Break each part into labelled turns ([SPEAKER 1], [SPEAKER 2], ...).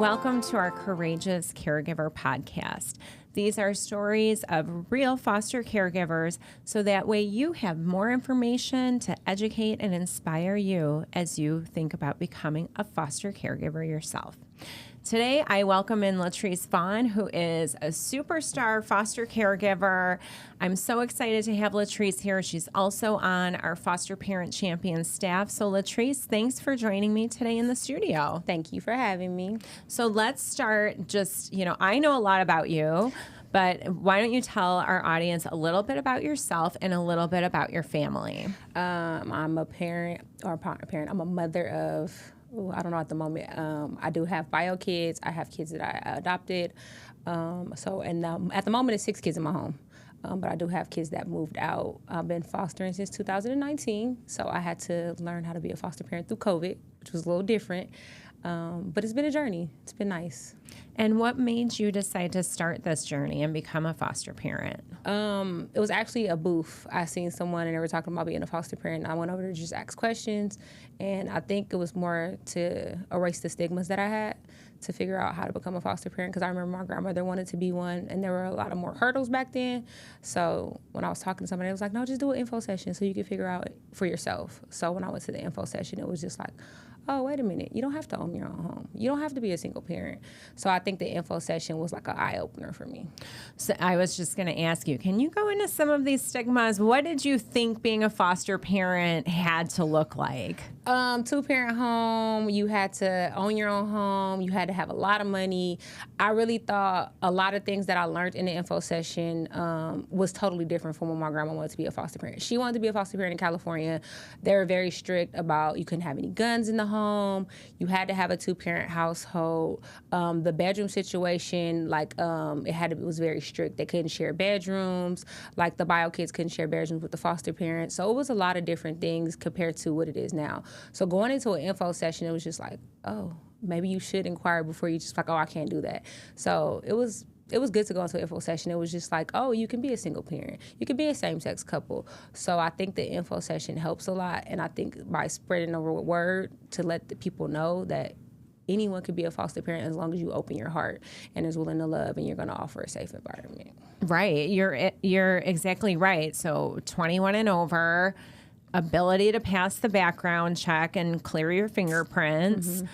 [SPEAKER 1] Welcome to our Courageous Caregiver podcast. These are stories of real foster caregivers, so that way you have more information to educate and inspire you as you think about becoming a foster caregiver yourself. Today, I welcome in Latreece Vaughn, who is a superstar foster caregiver. I'm so excited to have Latreece here. She's also on our Foster Parent Champion staff. So Latreece, thanks for joining me today in the studio.
[SPEAKER 2] Thank you for having me.
[SPEAKER 1] So let's start I know a lot about you, but why don't you tell our audience a little bit about yourself and a little bit about your family?
[SPEAKER 2] I'm a parent or a partner parent. I'm a mother of... I don't know at the moment. I do have bio kids. I have kids that I adopted. At the moment, it's 6 kids in my home. But I do have kids that moved out. I've been fostering since 2019. So I had to learn how to be a foster parent through COVID, which was a little different. But it's been a journey. It's been nice.
[SPEAKER 1] And what made you decide to start this journey and become a foster parent?
[SPEAKER 2] It was actually a booth. I seen someone and they were talking about being a foster parent. I went over to just ask questions, and I think it was more to erase the stigmas that I had to figure out how to become a foster parent, because I remember my grandmother wanted to be one, and there were a lot of more hurdles back then. So when I was talking to somebody, I was like, no, just do an info session so you can figure out for yourself. So when I went to the info session, it was just like, oh, wait a minute, you don't have to own your own home. You don't have to be a single parent. So I think the info session was like an eye-opener for me.
[SPEAKER 1] So I was just going to ask you, can you go into some of these stigmas? What did you think being a foster parent had to look like?
[SPEAKER 2] 2-parent home, you had to own your own home, you had to have a lot of money. I really thought a lot of things that I learned in the info session was totally different from when my grandma wanted to be a foster parent. She wanted to be a foster parent in California. They were very strict about you couldn't have any guns in the home. You had to have a 2-parent household. The bedroom situation, it was very strict. They couldn't share bedrooms. Like the bio kids couldn't share bedrooms with the foster parents. So it was a lot of different things compared to what it is now. So going into an info session, it was just like, oh, maybe you should inquire before you just like, oh, I can't do that. So it was good to go into an info session. It was just like, oh, you can be a single parent. You can be a same-sex couple. So I think the info session helps a lot. And I think by spreading the word to let the people know that anyone could be a foster parent as long as you open your heart and is willing to love, and you're going to offer a safe environment.
[SPEAKER 1] Right. You're exactly right. So 21 and over, ability to pass the background check and clear your fingerprints. Mm-hmm.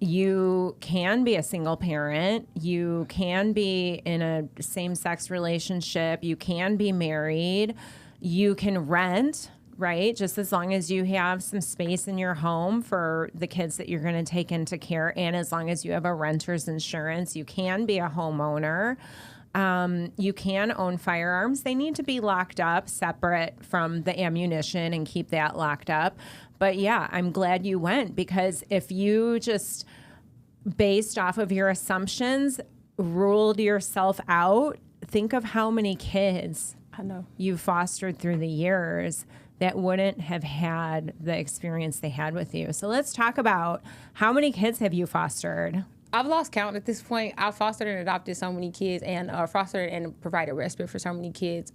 [SPEAKER 1] You can be a single parent. You can be in a same-sex relationship. You can be married. You can rent, right? Just as long as you have some space in your home for the kids that you're going to take into care, and as long as you have a renter's insurance, you can be a homeowner. You can own firearms. They need to be locked up separate from the ammunition and keep that locked up. But yeah, I'm glad you went, because if you just, based off of your assumptions, ruled yourself out, think of how many kids you fostered through the years that wouldn't have had the experience they had with you. So let's talk about, how many kids have you fostered?
[SPEAKER 2] I've lost count at this point. I've fostered and adopted so many kids, and fostered and provided respite for so many kids.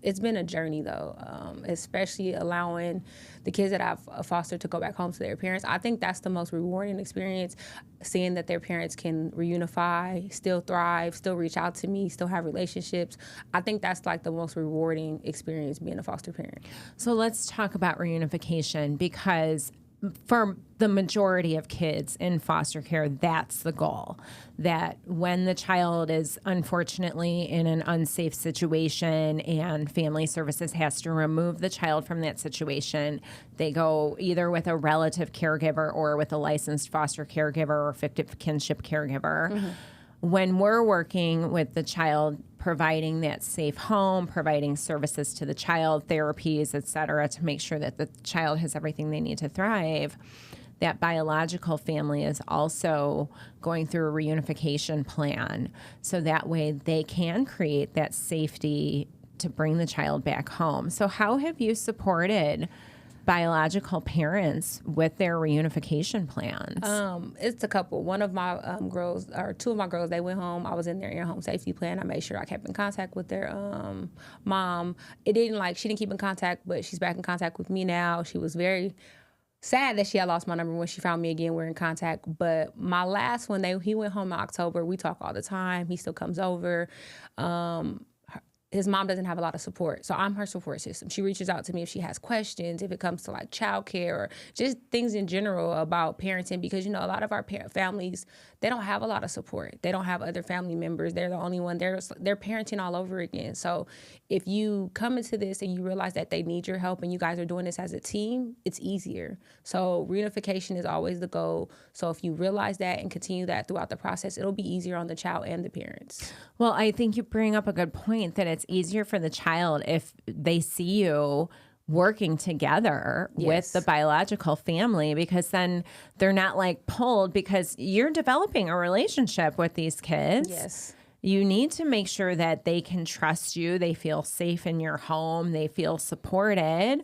[SPEAKER 2] It's been a journey, though, especially allowing the kids that I've fostered to go back home to their parents. I think that's the most rewarding experience, seeing that their parents can reunify, still thrive, still reach out to me, still have relationships. I think that's like the most rewarding experience, being a foster parent.
[SPEAKER 1] So let's talk about reunification, because for the majority of kids in foster care, that's the goal. That when the child is unfortunately in an unsafe situation and family services has to remove the child from that situation, they go either with a relative caregiver or with a licensed foster caregiver or fictive kinship caregiver. Mm-hmm. When we're working with the child, providing that safe home, providing services to the child, therapies, et cetera, to make sure that the child has everything they need to thrive, that biological family is also going through a reunification plan. So that way they can create that safety to bring the child back home. So how have you supported biological parents with their reunification plans?
[SPEAKER 2] It's a couple. One of my girls, or two of my girls, they went home. I was in their in-home safety plan. I made sure I kept in contact with their mom. She didn't keep in contact, but she's back in contact with me now. She was very sad that she had lost my number. When she found me again, we're in contact. But my last one, he went home in October. We talk all the time. He still comes over. His mom doesn't have a lot of support, so I'm her support system. She reaches out to me if she has questions, if it comes to like childcare or just things in general about parenting, because, you know, a lot of our families, they don't have a lot of support. They don't have other family members. They're the only one. They're parenting all over again. So if you come into this and you realize that they need your help and you guys are doing this as a team, it's easier. So reunification is always the goal. So if you realize that and continue that throughout the process, it'll be easier on the child and the parents.
[SPEAKER 1] Well, I think you bring up a good point that it's easier for the child if they see you working together with the biological family, because then they're not like pulled, because you're developing a relationship with these kids.
[SPEAKER 2] Yes.
[SPEAKER 1] You need to make sure that they can trust you. They feel safe in your home. They feel supported.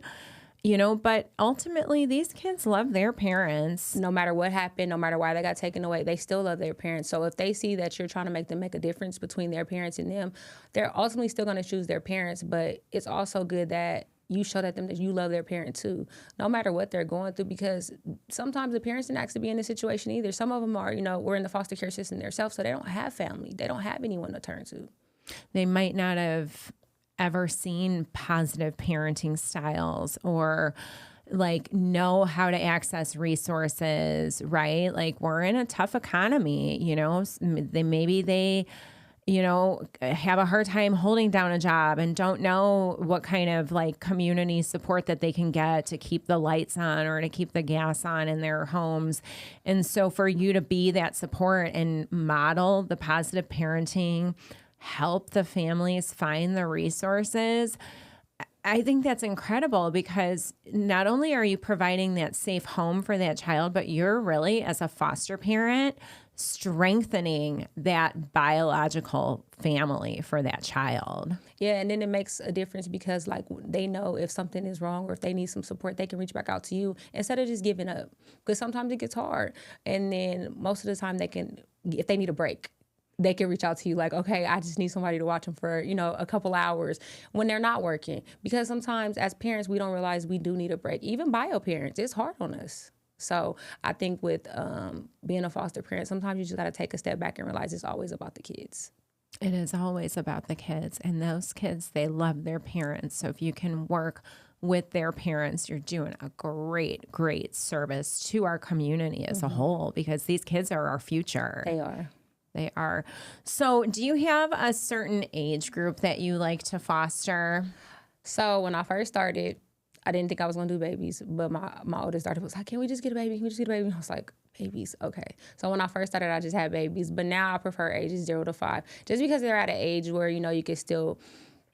[SPEAKER 1] You know, but ultimately, these kids love their parents.
[SPEAKER 2] No matter what happened, no matter why they got taken away, they still love their parents. So if they see that you're trying to make them make a difference between their parents and them, they're ultimately still going to choose their parents. But it's also good that you show them that you love their parent too, no matter what they're going through, because sometimes the parents didn't actually be in this situation either. Some of them are, you know, we're in the foster care system themselves, so they don't have family. They don't have anyone to turn to.
[SPEAKER 1] They might not have ever seen positive parenting styles or like know how to access resources, right? Like, we're in a tough economy, you know, they you know, have a hard time holding down a job and don't know what kind of like community support that they can get to keep the lights on or to keep the gas on in their homes. And so for you to be that support and model the positive parenting, help the families find the resources, I think that's incredible, because not only are you providing that safe home for that child, but you're really, as a foster parent, strengthening that biological family for that child.
[SPEAKER 2] Yeah, and then it makes a difference because, like, they know if something is wrong or if they need some support, they can reach back out to you instead of just giving up, because sometimes it gets hard. And then most of the time they can, if they need a break, they can reach out to you like, okay, I just need somebody to watch them for, you know, a couple hours when they're not working. Because sometimes as parents, we don't realize we do need a break. Even bio parents, it's hard on us. So I think with being a foster parent, sometimes you just got to take a step back and realize it's always about the kids.
[SPEAKER 1] It is always about the kids. And those kids, they love their parents. So if you can work with their parents, you're doing a great, great service to our community as a whole, because these kids are our future.
[SPEAKER 2] They are.
[SPEAKER 1] They are. So do you have a certain age group that you like to foster?
[SPEAKER 2] So when I first started, I didn't think I was going to do babies, but my oldest daughter was like, can we just get a baby? Can we just get a baby? And I was like, babies, okay. So when I first started, I just had babies, but now I prefer ages 0 to 5, just because they're at an age where, you know, you can still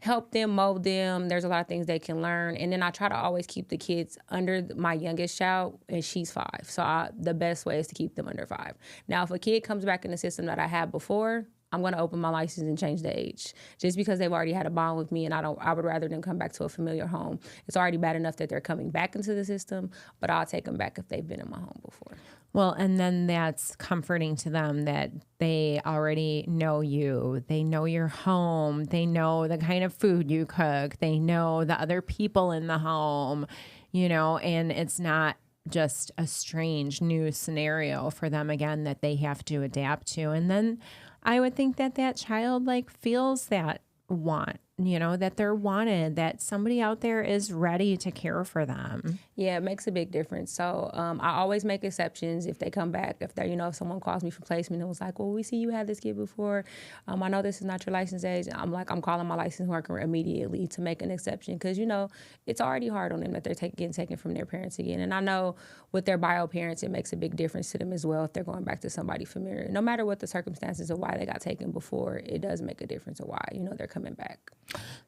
[SPEAKER 2] help them, mold them. There's a lot of things they can learn. And then I try to always keep the kids under my youngest child, and she's 5. So the best way is to keep them under 5. Now, if a kid comes back in the system that I had before, I'm going to open my license and change the age, just because they've already had a bond with me, and I would rather them come back to a familiar home. It's already bad enough that they're coming back into the system, but I'll take them back if they've been in my home before.
[SPEAKER 1] Well, and then that's comforting to them that they already know you. They know your home. They know the kind of food you cook. They know the other people in the home, you know, and it's not just a strange new scenario for them again that they have to adapt to. And then I would think that that child like feels that want, you know, that they're wanted, that somebody out there is ready to care for them.
[SPEAKER 2] Yeah, it makes a big difference. So I always make exceptions if they come back. If they're, you know, if someone calls me for placement and was like, well, we see you had this kid before. I know this is not your license age. I'm calling my license worker immediately to make an exception, because, you know, it's already hard on them that they're getting taken from their parents again. And I know with their bio parents, it makes a big difference to them as well if they're going back to somebody familiar. No matter what the circumstances of why they got taken before, it does make a difference of why, you know, they're coming back.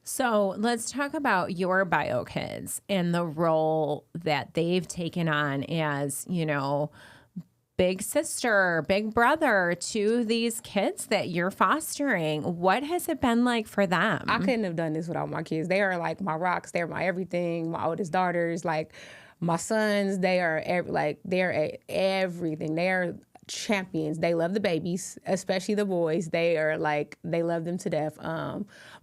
[SPEAKER 1] So let's talk about your bio kids and the role that they've taken on as, you know, big sister, big brother to these kids that you're fostering. What has it been like for them?
[SPEAKER 2] I couldn't have done this without my kids. They are like my rocks. They're my everything. My oldest daughters, like my sons, they are everything. They are champions. They love the babies, especially the boys. They love them to death.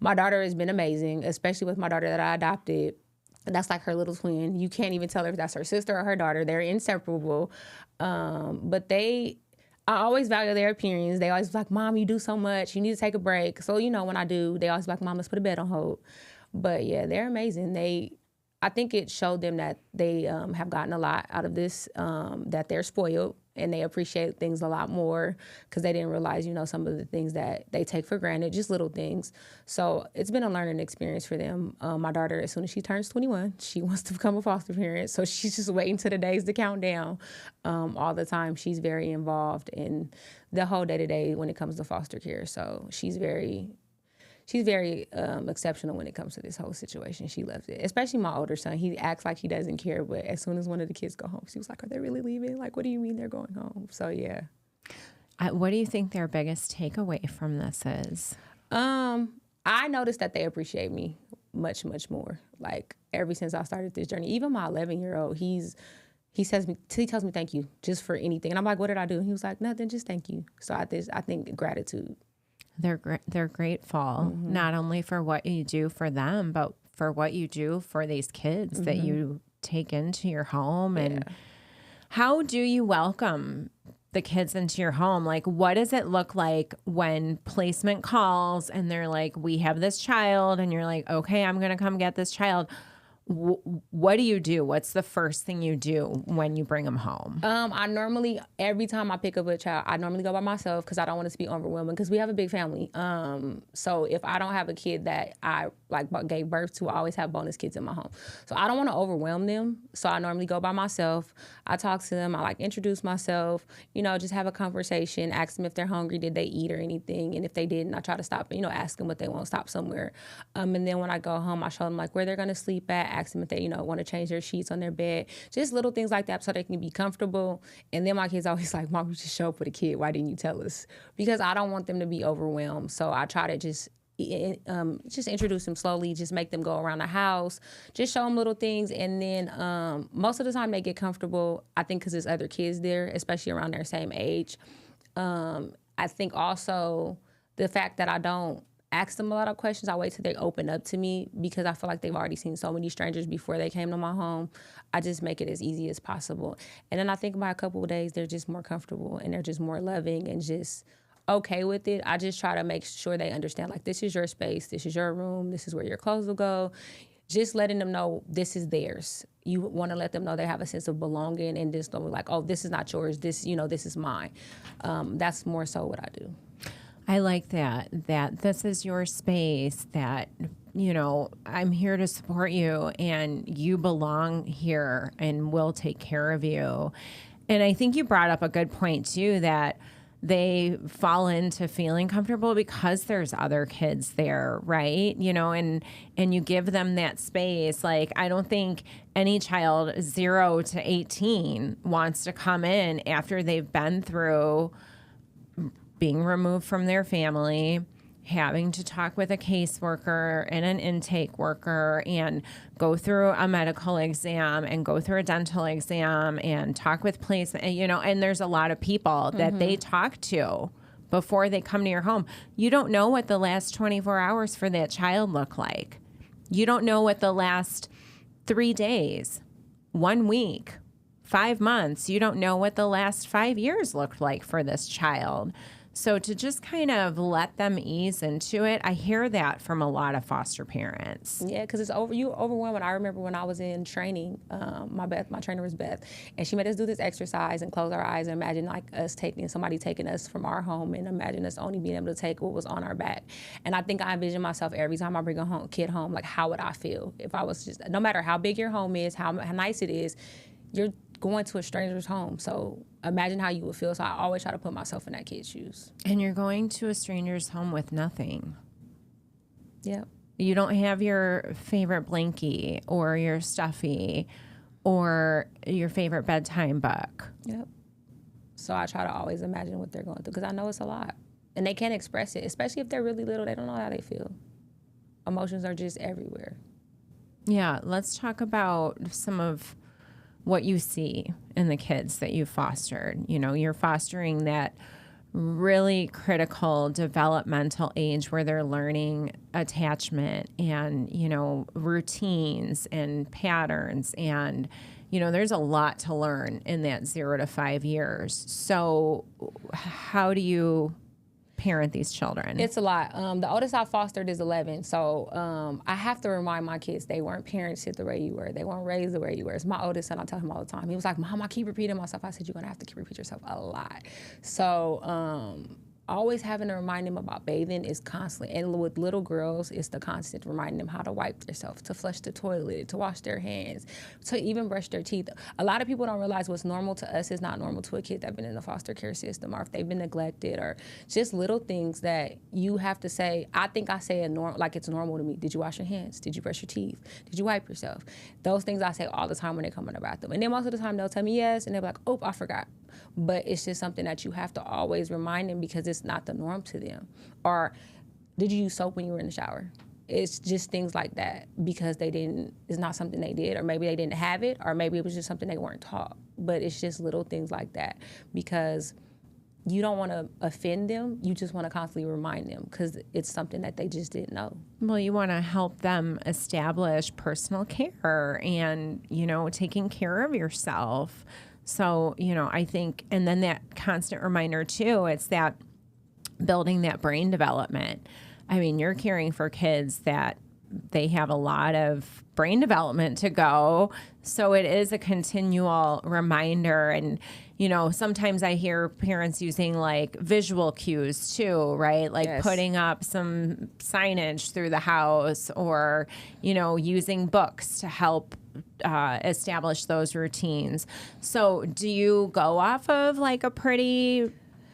[SPEAKER 2] My daughter has been amazing, especially with my daughter that I adopted. That's like her little twin. You can't even tell her if that's her sister or her daughter. They're inseparable. But I always value their opinions. They always be like, Mom, you do so much. You need to take a break. So, when I do, they always be like, Mom, let's put a bed on hold. But yeah, they're amazing. I think it showed them that they have gotten a lot out of this, that they're spoiled and they appreciate things a lot more because they didn't realize, some of the things that they take for granted, just little things. So it's been a learning experience for them. My daughter, as soon as she turns 21, she wants to become a foster parent. So she's just waiting till the days to count down all the time. She's very involved in the whole day-to-day when it comes to foster care. So she's very exceptional when it comes to this whole situation. She loves it, especially my older son. He acts like he doesn't care, but as soon as one of the kids go home, she was like, are they really leaving? Like, what do you mean they're going home? So, yeah.
[SPEAKER 1] What do you think their biggest takeaway from this is?
[SPEAKER 2] I noticed that they appreciate me much, much more. Like, ever since I started this journey, even my 11-year-old, he tells me thank you just for anything. And I'm like, what did I do? And he was like, nothing, just thank you. So I think gratitude.
[SPEAKER 1] They're grateful, not only for what you do for them, but for what you do for these kids that you take into your home. And how do you welcome the kids into your home? Like, what does it look like when placement calls and they're like, we have this child, and you're like, okay, I'm going to come get this child. What do you do? What's the first thing you do when you bring them home?
[SPEAKER 2] I normally, every time I pick up a child, I normally go by myself because I don't want it to be overwhelming because we have a big family. So if I don't have a kid that I gave birth to, I always have bonus kids in my home. So I don't want to overwhelm them. So I normally go by myself. I talk to them. I introduce myself, just have a conversation, ask them if they're hungry, did they eat or anything? And if they didn't, I try to stop, ask them what they want, stop somewhere. And then when I go home, I show them where they're going to sleep at, ask them if they, want to change their sheets on their bed, just little things like that so they can be comfortable. And then my kids always like, Mom, you just show up with a kid. Why didn't you tell us? Because I don't want them to be overwhelmed. So I try to just introduce them slowly, just make them go around the house, just show them little things. And then most of the time they get comfortable, I think because there's other kids there, especially around their same age. I think also the fact that I don't ask them a lot of questions. I wait till they open up to me because I feel like they've already seen so many strangers before they came to my home. I just make it as easy as possible. And then I think by a couple of days, they're just more comfortable and they're just more loving and just okay with it. I just try to make sure they understand, this is your space, this is your room, this is where your clothes will go. Just letting them know this is theirs. You want to let them know they have a sense of belonging and just know oh, this is not yours, this is mine. That's more so what I do.
[SPEAKER 1] I like that this is your space, that, I'm here to support you and you belong here and we'll take care of you. And I think you brought up a good point too, that they fall into feeling comfortable because there's other kids there, right? And you give them that space. I don't think any child 0 to 18 wants to come in after they've been through being removed from their family, having to talk with a caseworker and an intake worker and go through a medical exam and go through a dental exam and talk with placement, and there's a lot of people that they talk to before they come to your home. You don't know what the last 24 hours for that child look like. You don't know what the last 3 days, 1 week, 5 months, you don't know what the last 5 years looked like for this child. So to just kind of let them ease into it, I hear that from a lot of foster parents.
[SPEAKER 2] Yeah, because it's overwhelming. I remember when I was in training, my trainer was Beth, and she made us do this exercise and close our eyes and imagine somebody taking us from our home and imagine us only being able to take what was on our back. And I think I envision myself every time I bring a kid home, how would I feel if I was no matter how big your home is, how nice it is, you're going to a stranger's home. So imagine how you would feel. So I always try to put myself in that kid's shoes.
[SPEAKER 1] And you're going to a stranger's home with nothing.
[SPEAKER 2] Yep.
[SPEAKER 1] You don't have your favorite blankie or your stuffy or your favorite bedtime book.
[SPEAKER 2] Yep. So I try to always imagine what they're going through because I know it's a lot. And they can't express it, especially if they're really little. They don't know how they feel. Emotions are just everywhere.
[SPEAKER 1] Yeah. Let's talk about some of what you see in the kids that you fostered. You're fostering that really critical developmental age where they're learning attachment and, routines and patterns. And, there's a lot to learn in that 0 to 5 years. So how do you parent these children?
[SPEAKER 2] It's a lot. The oldest I fostered is 11. So I have to remind my kids they weren't parented the way you were. They weren't raised the way you were. It's my oldest son. I tell him all the time. He was like, Mom, I keep repeating myself. I said, you're going to have to keep repeating yourself a lot. So always having to remind them about bathing is constant. And with little girls, it's the constant reminding them how to wipe themselves, to flush the toilet, to wash their hands, to even brush their teeth. A lot of people don't realize what's normal to us is not normal to a kid that's been in the foster care system, or if they've been neglected, or just little things that you have to say. I think I say like it's normal to me. Did you wash your hands? Did you brush your teeth? Did you wipe yourself? Those things I say all the time when they come in the bathroom. And then most of the time they'll tell me yes, and they'll be like, oh, I forgot. But it's just something that you have to always remind them because it's not the norm to them. Or did you use soap when you were in the shower? It's just things like that because it's not something they did, or maybe they didn't have it, or maybe it was just something they weren't taught. But it's just little things like that because you don't want to offend them. You just want to constantly remind them because it's something that they just didn't know.
[SPEAKER 1] Well, you want to help them establish personal care and, taking care of yourself. So, I think, and then that constant reminder too, it's that building that brain development. I mean, you're caring for kids that they have a lot of brain development to go. So it is a continual reminder. And, sometimes I hear parents using like visual cues too, right? Like
[SPEAKER 2] Yes.
[SPEAKER 1] putting up some signage through the house or, using books to help establish those routines. So do you go off of like a pretty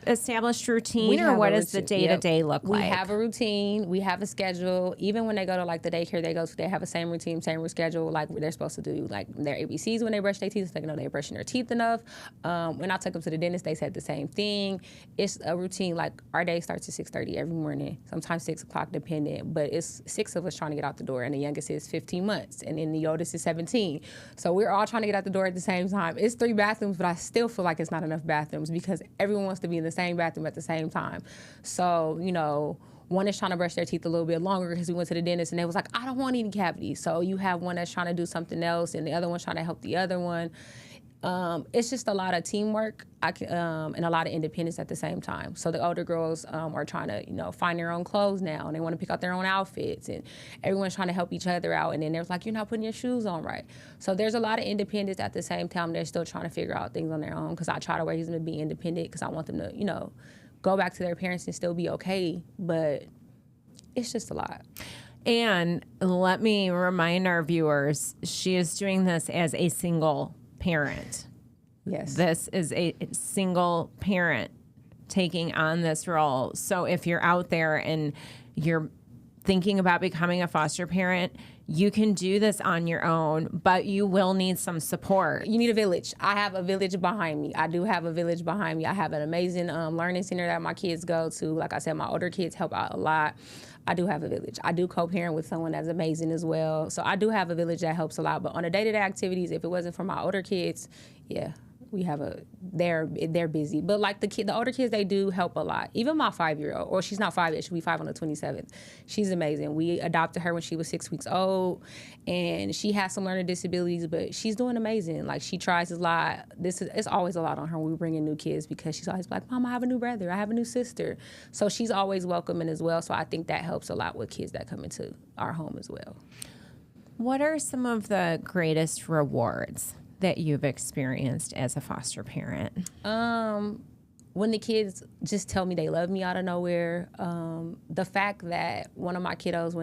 [SPEAKER 1] established routine, or what does the day-to-day look like?
[SPEAKER 2] We have a routine. We have a schedule. Even when they go to like the daycare they go to, they have a same routine, same schedule. Like they're supposed to do like their ABCs when they brush their teeth, so they know they're brushing their teeth enough. When I took them to the dentist, they said the same thing. It's a routine. Like our day starts at 6:30 every morning, sometimes 6 o'clock dependent, but it's 6 of us trying to get out the door, and the youngest is 15 months, and then the oldest is 17. So we're all trying to get out the door at the same time. It's 3 bathrooms, but I still feel like it's not enough bathrooms because everyone wants to be in the same bathroom at the same time. So, one is trying to brush their teeth a little bit longer because we went to the dentist and they was like, I don't want any cavities. So you have one that's trying to do something else and the other one's trying to help the other one. It's just a lot of teamwork and a lot of independence at the same time. So the older girls are trying to, find their own clothes now, and they want to pick out their own outfits, and everyone's trying to help each other out. And then there's like, you're not putting your shoes on right. So there's a lot of independence at the same time. They're still trying to figure out things on their own because I try to raise them to be independent because I want them to, go back to their parents and still be okay. But it's just a lot.
[SPEAKER 1] And let me remind our viewers, she is doing this as a single parent.
[SPEAKER 2] Yes.
[SPEAKER 1] This is a single parent taking on this role. So if you're out there and you're thinking about becoming a foster parent, you can do this on your own, but you will need some support.
[SPEAKER 2] You need a village. I have a village behind me. I do have a village behind me. I have an amazing learning center that my kids go to. Like I said, my older kids help out a lot. I do have a village. I do co-parent with someone that's amazing as well. So I do have a village that helps a lot. But on the day-to-day activities, if it wasn't for my older kids, we have they're busy. But like the older kids, they do help a lot. Even my 5-year-old, or she's not 5 yet, she'll be 5 on the 27th. She's amazing. We adopted her when she was 6 weeks old, and she has some learning disabilities, but she's doing amazing. Like she tries a lot. It's always a lot on her when we bring in new kids because she's always like, Mom, I have a new brother, I have a new sister. So she's always welcoming as well. So I think that helps a lot with kids that come into our home as well.
[SPEAKER 1] What are some of the greatest rewards that you've experienced as a foster parent?
[SPEAKER 2] When the kids just tell me they love me out of nowhere. The fact that one of my kiddos,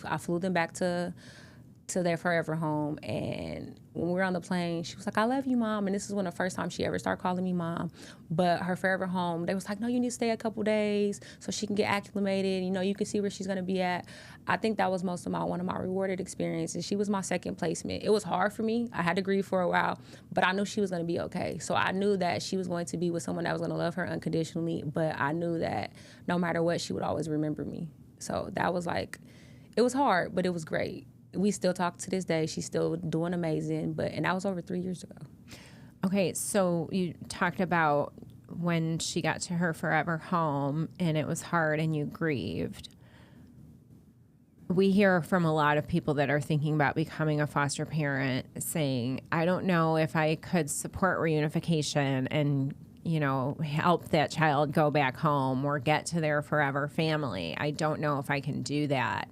[SPEAKER 2] I flew them back to their forever home, and when we were on the plane, she was like, I love you, Mom. And this is when the first time she ever started calling me Mom. But her forever home, they was like, no, you need to stay a couple days so she can get acclimated. You can see where she's going to be at. I think that was one of my rewarded experiences. She was my second placement. It was hard for me. I had to grieve for a while, but I knew she was going to be okay. So I knew that she was going to be with someone that was going to love her unconditionally, but I knew that no matter what, she would always remember me. So that was it was hard, but it was great. We still talk to this day. She's still doing amazing, and that was over 3 years ago.
[SPEAKER 1] Okay, so you talked about when she got to her forever home and it was hard and you grieved. We hear from a lot of people that are thinking about becoming a foster parent saying, I don't know if I could support reunification and, help that child go back home or get to their forever family. I don't know if I can do that.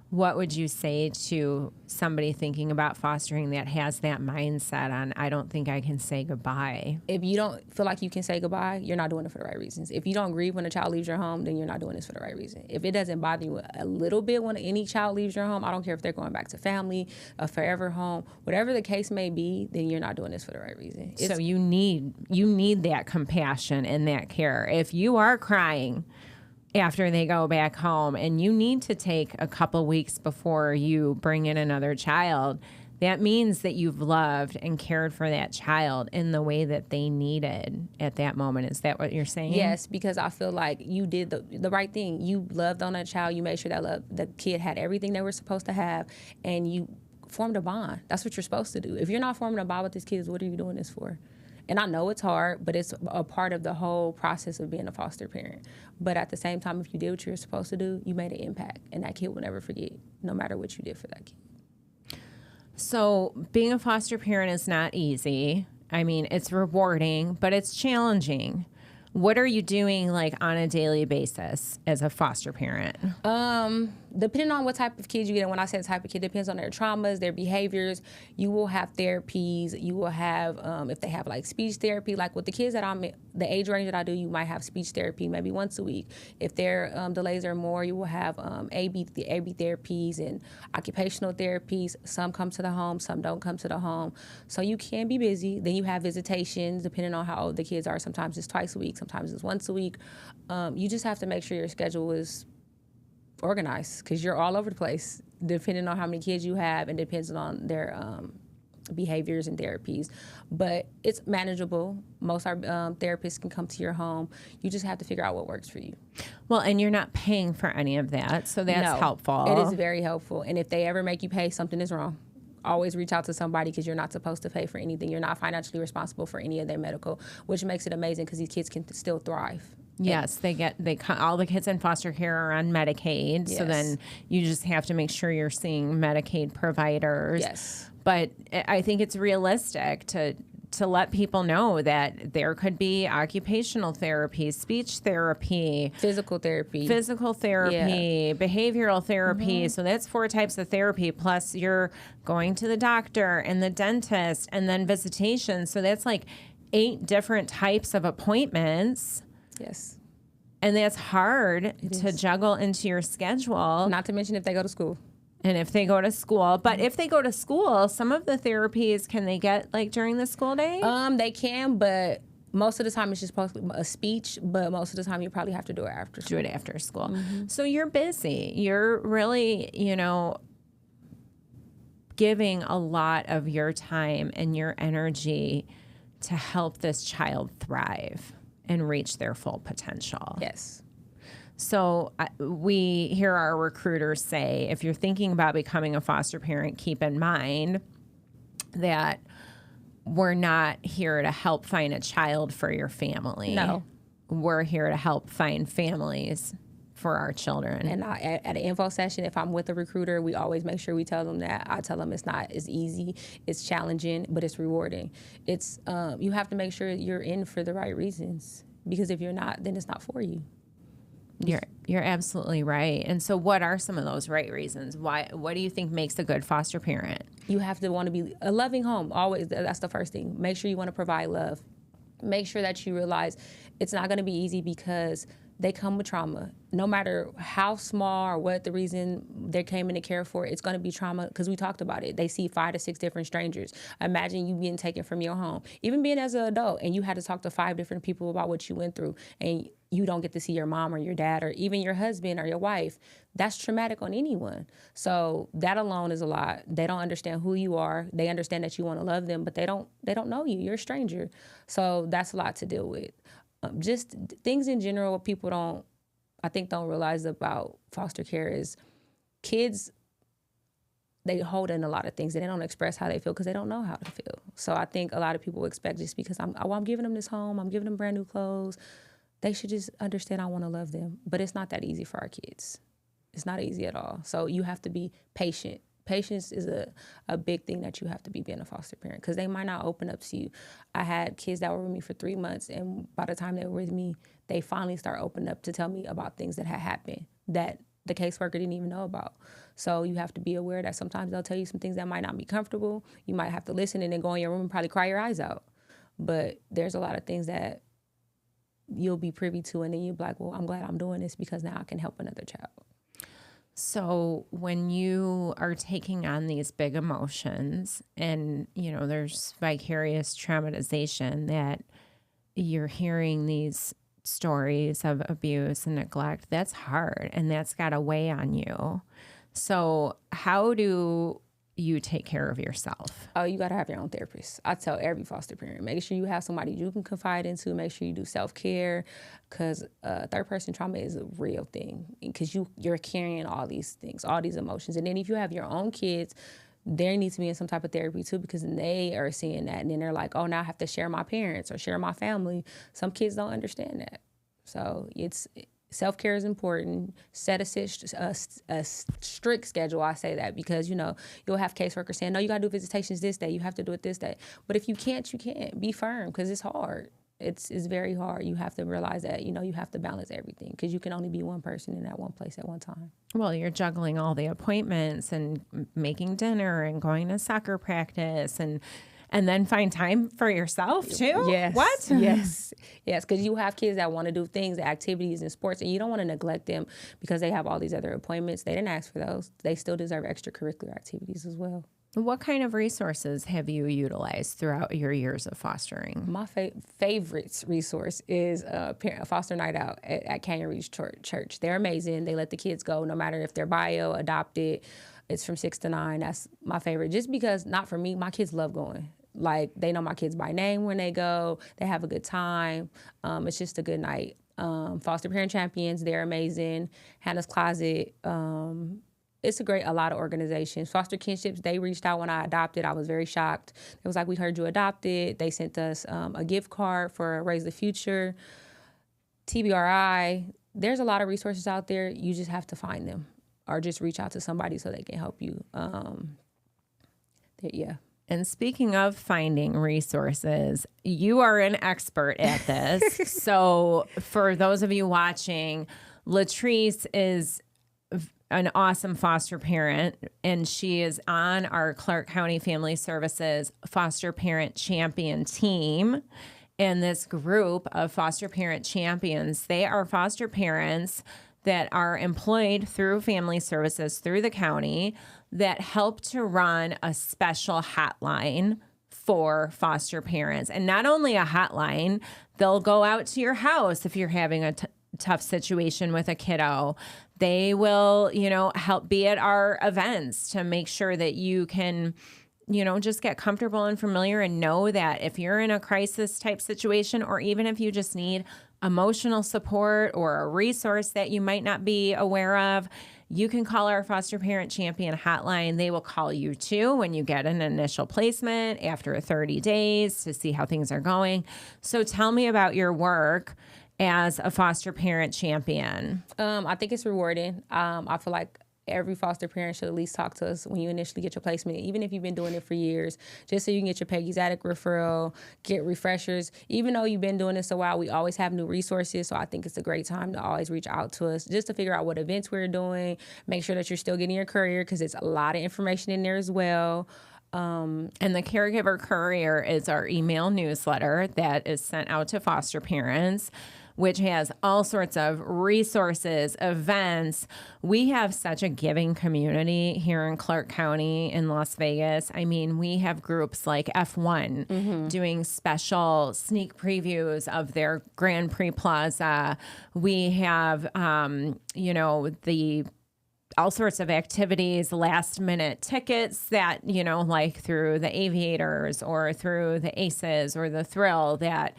[SPEAKER 1] What would you say to somebody thinking about fostering that has that mindset on, I don't think I can say goodbye?
[SPEAKER 2] If you don't feel like you can say goodbye, you're not doing it for the right reasons. If you don't grieve when a child leaves your home, then you're not doing this for the right reason. If it doesn't bother you a little bit when any child leaves your home, I don't care if they're going back to family, a forever home, whatever the case may be, then you're not doing this for the right reason.
[SPEAKER 1] So you need that compassion and that care. If you are crying after they go back home and you need to take a couple weeks before you bring in another child, that means that you've loved and cared for that child in the way that they needed at that moment. Is that what you're saying?
[SPEAKER 2] Yes, because I feel like you did the right thing. You loved on that child. You made sure that the kid had everything they were supposed to have, and you formed a bond. That's what you're supposed to do. If you're not forming a bond with these kids, what are you doing this for? And I know it's hard, but it's a part of the whole process of being a foster parent. But at the same time, if you did what you were supposed to do, you made an impact. And that kid will never forget, no matter what you did for that kid.
[SPEAKER 1] So being a foster parent is not easy. I mean, it's rewarding, but it's challenging. What are you doing on on a daily basis as a foster parent?
[SPEAKER 2] Depending on what type of kids you get, and when I say the type of kid, depends on their traumas, their behaviors. You will have therapies. You will have, if they have speech therapy, with the kids that the age range that I do, you might have speech therapy maybe once a week. If their delays are more, you will have AB therapies and occupational therapies. Some come to the home, some don't come to the home. So you can be busy. Then you have visitations, depending on how old the kids are. Sometimes it's twice a week, sometimes it's once a week. You just have to make sure your schedule is organized because you're all over the place depending on how many kids you have and depends on their behaviors and therapies. But it's manageable. Most our therapists can come to your home. You just have to figure out what works for you.
[SPEAKER 1] Well, and you're not paying for any of that, so that's helpful.
[SPEAKER 2] It is very helpful. And if they ever make you pay, something is wrong. Always reach out to somebody because you're not supposed to pay for anything. You're not financially responsible for any of their medical, which makes it amazing because these kids can still thrive.
[SPEAKER 1] Yes, all the kids in foster care are on Medicaid,
[SPEAKER 2] Yes.
[SPEAKER 1] so then you just have to make sure you're seeing Medicaid providers.
[SPEAKER 2] Yes.
[SPEAKER 1] But I think it's realistic to let people know that there could be occupational therapy, speech therapy,
[SPEAKER 2] Physical therapy,
[SPEAKER 1] behavioral therapy. Mm-hmm. So that's 4 types of therapy. Plus you're going to the doctor and the dentist and then visitation. So that's 8 different types of appointments.
[SPEAKER 2] Yes.
[SPEAKER 1] And that's hard to juggle into your schedule.
[SPEAKER 2] Not to mention if they go to school.
[SPEAKER 1] And if they go to school. But if they go to school, some of the therapies, can they get during the school day?
[SPEAKER 2] They can, but most of the time it's just supposed to be a speech, but most of the time you probably have to do it after school.
[SPEAKER 1] Do it after school. Mm-hmm. So you're busy. You're really, giving a lot of your time and your energy to help this child thrive and reach their full potential.
[SPEAKER 2] Yes.
[SPEAKER 1] So we hear our recruiters say, if you're thinking about becoming a foster parent, keep in mind that we're not here to help find a child for your family.
[SPEAKER 2] No.
[SPEAKER 1] We're here to help find families for our children.
[SPEAKER 2] And at an info session, if I'm with a recruiter, we always make sure we tell them that. I tell them it's not as easy, it's challenging, but it's rewarding. It's you have to make sure you're in for the right reasons, because if you're not, then it's not for you.
[SPEAKER 1] You're absolutely right. And so what are some of those right reasons? What do you think makes a good foster parent?
[SPEAKER 2] You have to want to be a loving home. Always, that's the first thing. Make sure you want to provide love. Make sure that you realize it's not going to be easy because they come with trauma. No matter how small or what the reason they came in to care for, it's going to be trauma because we talked about it. They see 5 to 6 different strangers. Imagine you being taken from your home, even being as an adult, and you had to talk to 5 different people about what you went through, and you don't get to see your mom or your dad or even your husband or your wife. That's traumatic on anyone. So that alone is a lot. They don't understand who you are. They understand that you want to love them, but they don't know you. You're a stranger. So that's a lot to deal with. Just things in general, what people don't realize about foster care is kids, they hold in a lot of things and they don't express how they feel because they don't know how to feel. So I think a lot of people expect just because I'm giving them this home, I'm giving them brand new clothes, they should just understand I want to love them. But it's not that easy for our kids. It's not easy at all. So you have to be patient. Patience is a big thing that you have to be being a foster parent because they might not open up to you. I had kids that were with me for 3 months, and by the time they were with me, they finally start opening up to tell me about things that had happened that the caseworker didn't even know about. So you have to be aware that sometimes they'll tell you some things that might not be comfortable. You might have to listen and then go in your room and probably cry your eyes out. But there's a lot of things that you'll be privy to, and then you'll be like, well, I'm glad I'm doing this because now I can help another child.
[SPEAKER 1] So when you are taking on these big emotions and, there's vicarious traumatization that you're hearing these stories of abuse and neglect, that's hard and that's got to weigh on you. So how do you take care of yourself?
[SPEAKER 2] Oh, you got to have your own therapist. I tell every foster parent, make sure you have somebody you can confide into, make sure you do self-care, because third-person trauma is a real thing because you're carrying all these things, all these emotions. And then if you have your own kids, they need to be in some type of therapy too because then they are seeing that and then they're like, oh, now I have to share my parents or share my family. Some kids don't understand that. So self-care is important. Set a strict schedule. I say that because, you'll have caseworkers saying, no, you got to do visitations this day. You have to do it this day. But if you can't, you can't. Be firm because it's hard. It's very hard. You have to realize that, you have to balance everything because you can only be one person in that one place at one time.
[SPEAKER 1] Well, you're juggling all the appointments and making dinner and going to soccer practice and then find time for yourself too?
[SPEAKER 2] Yes.
[SPEAKER 1] What?
[SPEAKER 2] Yes. Because you have kids that want to do things, activities and sports, and you don't want to neglect them because they have all these other appointments. They didn't ask for those. They still deserve extracurricular activities as well.
[SPEAKER 1] What kind of resources have you utilized throughout your years of fostering?
[SPEAKER 2] My favorite resource is a foster night out at Caregiver Church. They're amazing. They let the kids go no matter if they're bio, adopted. It's from 6 to 9. That's my favorite. Just because, not for me, my kids love going. Like, they know my kids by name when they go. They have a good time. It's just a good night. Foster Parent Champions, they're amazing. Hannah's Closet. It's a lot of organizations. Foster Kinships, they reached out when I adopted. I was very shocked. It was like, we heard you adopted. They sent us a gift card for Raise the Future. TBRI. There's a lot of resources out there. You just have to find them or just reach out to somebody so they can help you. Yeah.
[SPEAKER 1] And speaking of finding resources, you are an expert at this. So for those of you watching, Latreece is an awesome foster parent, and she is on our Clark County Family Services Foster Parent Champion team. And this group of foster parent champions, they are foster parents that are employed through Family Services, through the county, that help to run a special hotline for foster parents. And not only a hotline, they'll go out to your house if you're having a tough situation with a kiddo. They will, help be at our events to make sure that you can, just get comfortable and familiar and know that if you're in a crisis type situation, or even if you just need emotional support or a resource that you might not be aware of, you can call our foster parent champion hotline. They will call you too when you get an initial placement after 30 days to see how things are going. So tell me about your work as a foster parent champion.
[SPEAKER 2] I think it's rewarding. I feel like every foster parent should at least talk to us when you initially get your placement, even if you've been doing it for years, just so you can get your Peggy's Attic referral, get refreshers. Even though you've been doing this a while, we always have new resources, so I think it's a great time to always reach out to us just to figure out what events we're doing, make sure that you're still getting your courier because it's a lot of information in there as well.
[SPEAKER 1] And the Caregiver Courier is our email newsletter that is sent out to foster parents, which has all sorts of resources, events. We have such a giving community here in Clark County in Las Vegas. I mean, we have groups like F1 doing special sneak previews of their Grand Prix Plaza. We have, all sorts of activities, last minute tickets that, like through the Aviators or through the Aces or the Thrill that,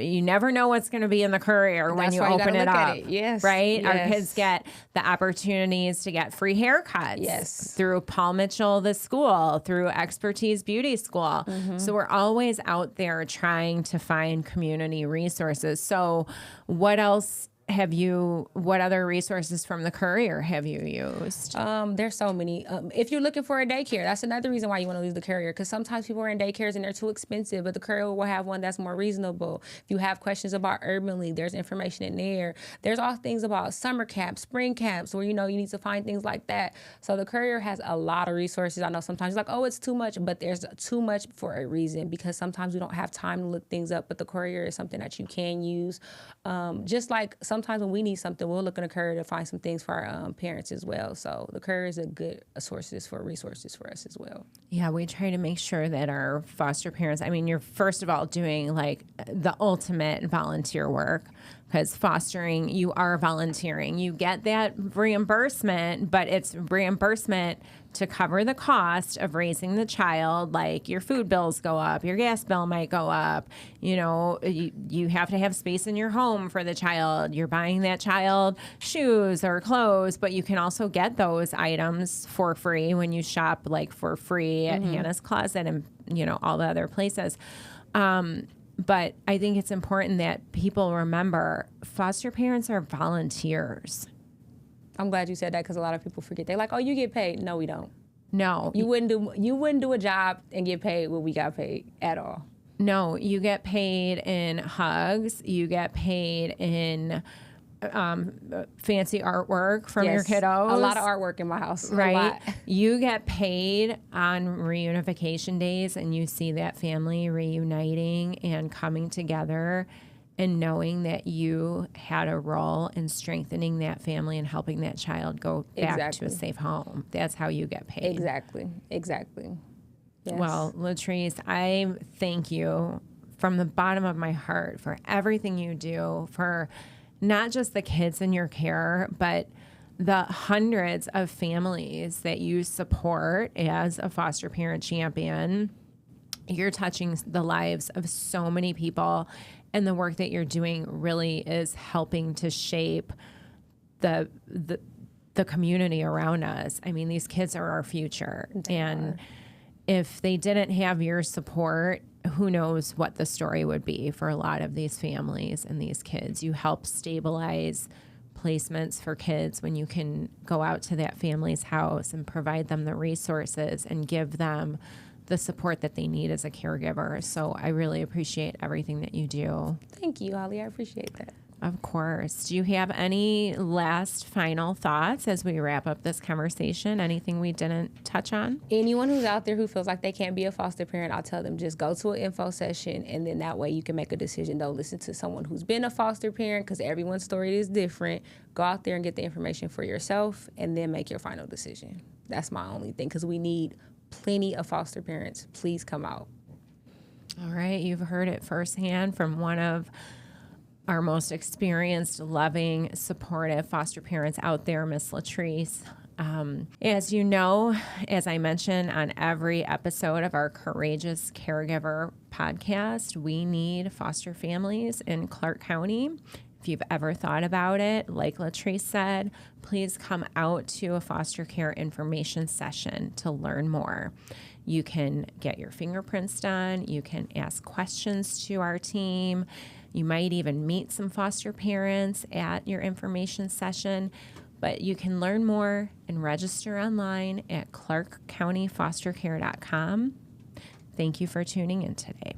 [SPEAKER 1] you never know what's going to be in the courier when
[SPEAKER 2] That's
[SPEAKER 1] you
[SPEAKER 2] why you
[SPEAKER 1] open
[SPEAKER 2] gotta
[SPEAKER 1] it
[SPEAKER 2] look
[SPEAKER 1] up.
[SPEAKER 2] at it. Yes,
[SPEAKER 1] Right? Our
[SPEAKER 2] yes.
[SPEAKER 1] kids get the opportunities to get free haircuts
[SPEAKER 2] Yes.
[SPEAKER 1] through Paul Mitchell, the school, through Expertise Beauty School. So we're always out there trying to find community resources. So what other resources from the courier have you used?
[SPEAKER 2] There's so many. If you're looking for a daycare, that's another reason why you want to use the courier, because sometimes people are in daycares and they're too expensive, but the courier will have one that's more reasonable. If you have questions about Urban League, there's information in there. There's all things about summer camps, spring camps, where you need to find things like that. So the courier has a lot of resources. I know sometimes you're like, oh, it's too much, but there's too much for a reason, because sometimes we don't have time to look things up, but the courier is something that you can use. Just like sometimes when we need something, we'll look in the courier to find some things for our parents as well. So the courier is a good resources for us as well.
[SPEAKER 1] Yeah, we try to make sure that our foster parents, you're first of all doing like the ultimate volunteer work, because fostering, you are volunteering. You get that reimbursement, but it's reimbursement to cover the cost of raising the child. Like your food bills go up, your gas bill might go up. You have to have space in your home for the child. You're buying that child shoes or clothes, but you can also get those items for free when you shop like for free at Hannah's Closet and all the other places. But I think it's important that people remember foster parents are volunteers.
[SPEAKER 2] I'm glad you said that, because a lot of people forget. They're like, oh, you get paid. No, we don't.
[SPEAKER 1] No.
[SPEAKER 2] You wouldn't do a job and get paid what we got paid at all.
[SPEAKER 1] No, you get paid in hugs. You get paid in fancy artwork from your kiddos.
[SPEAKER 2] A lot of artwork in my house.
[SPEAKER 1] Right. You get paid on reunification days, and you see that family reuniting and coming together and knowing that you had a role in strengthening that family and helping that child go back to a safe home. That's how you get paid.
[SPEAKER 2] Exactly. Yes.
[SPEAKER 1] Well, Latreece, I thank you from the bottom of my heart for everything you do for not just the kids in your care, but the hundreds of families that you support as a foster parent champion. You're touching the lives of so many people, and the work that you're doing really is helping to shape the community around us. These kids are our future. If they didn't have your support, who knows what the story would be for a lot of these families and these kids. You help stabilize placements for kids when you can go out to that family's house and provide them the resources and give them the support that they need as a caregiver. So I really appreciate everything that you do.
[SPEAKER 2] Thank you, Holly. I appreciate that.
[SPEAKER 1] Of course. Do you have any last final thoughts as we wrap up this conversation? Anything we didn't touch on?
[SPEAKER 2] Anyone who's out there who feels like they can't be a foster parent, I'll tell them just go to an info session, and then that way you can make a decision. Don't listen to someone who's been a foster parent, because everyone's story is different. Go out there and get the information for yourself, and then make your final decision. That's my only thing, because we need plenty of foster parents. Please come out.
[SPEAKER 1] All right. You've heard it firsthand from one of our most experienced, loving, supportive foster parents out there, Miss Latreece. As you know, as I mentioned on every episode of our Courageous Caregiver podcast, we need foster families in Clark County. If you've ever thought about it, like Latreece said, please come out to a foster care information session to learn more. You can get your fingerprints done. You can ask questions to our team. You might even meet some foster parents at your information session, but you can learn more and register online at clarkcountyfostercare.com. Thank you for tuning in today.